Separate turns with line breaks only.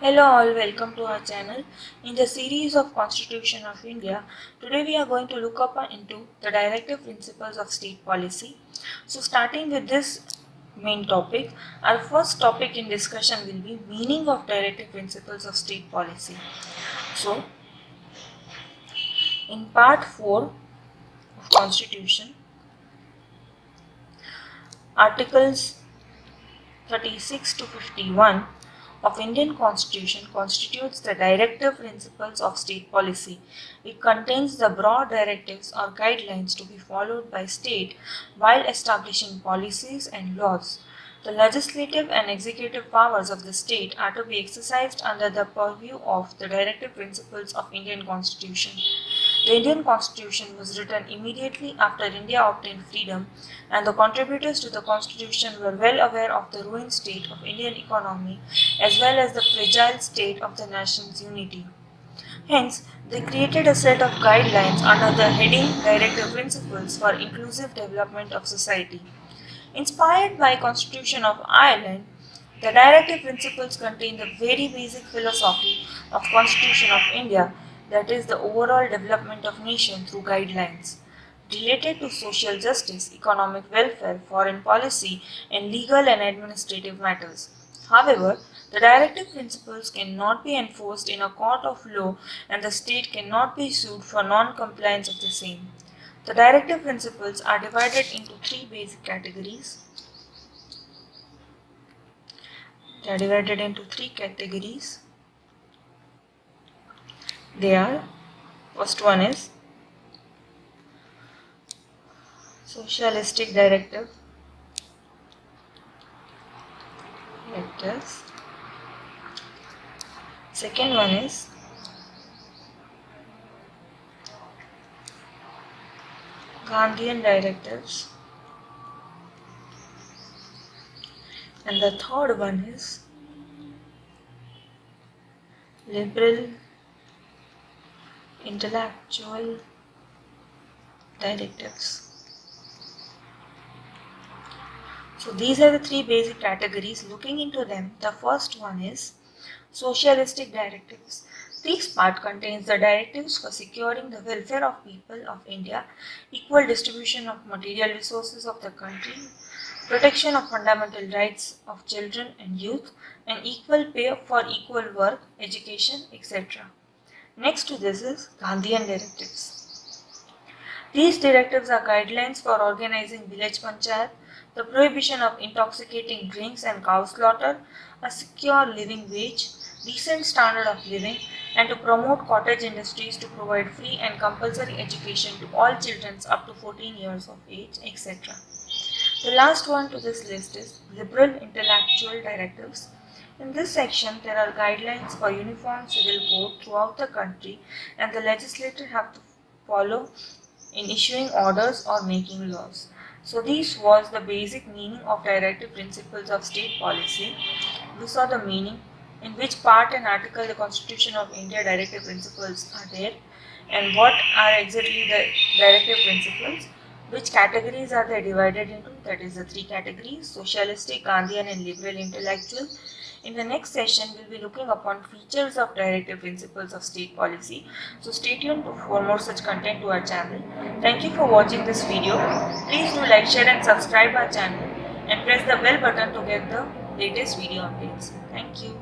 Hello all, welcome to our channel. In the series of Constitution of India, today we are going to look up into the directive principles of state policy. So starting with this main topic, our first topic in discussion will be meaning of directive principles of state policy. So in part 4 of Constitution, articles 36 to 51 of Indian Constitution constitutes the directive principles of state policy. It contains the broad directives or guidelines to be followed by state while establishing policies and laws. The legislative and executive powers of the state are to be exercised under the purview of the directive principles of Indian Constitution. The Indian Constitution was written immediately after India obtained freedom, and the contributors to the Constitution were well aware of the ruined state of Indian economy as well as the fragile state of the nation's unity. Hence, they created a set of guidelines under the heading Directive Principles for Inclusive Development of Society. Inspired by Constitution of Ireland, the directive principles contain the very basic philosophy of Constitution of India, that is the overall development of nation through guidelines related to social justice, economic welfare, foreign policy, and legal and administrative matters. However, the directive principles cannot be enforced in a court of law and the state cannot be sued for non-compliance of the same. The directive principles are divided into three basic categories. They are divided into three categories. They are, first one is socialistic directives. Second one is Gandhian directives. And the third one is liberal intellectual directives. So these are the three basic categories. Looking into them, the first one is socialistic directives. This part contains the directives for securing the welfare of people of India, equal distribution of material resources of the country, protection of fundamental rights of children and youth, and equal pay for equal work, education, etc. Next to this is Gandhian directives. These directives are guidelines for organizing village panchayat, the prohibition of intoxicating drinks and cow slaughter, a secure living wage, decent standard of living, and to promote cottage industries to provide free and compulsory education to all children up to 14 years of age, etc. The last one to this list is liberal intellectual directives. In this section, there are guidelines for uniform civil code throughout the country, and the legislature have to follow in issuing orders or making laws. So this was the basic meaning of directive principles of state policy. We saw the meaning, in which part and article the Constitution of India directive principles are there, and what are exactly the directive principles, which categories are they divided into, that is the three categories, socialistic, Gandhian and liberal intellectual. In the next session, we will be looking upon features of directive principles of state policy. So stay tuned for more such content to our channel. Thank you for watching this video. Please do like, share and subscribe our channel and press the bell button to get the latest video updates. Thank you.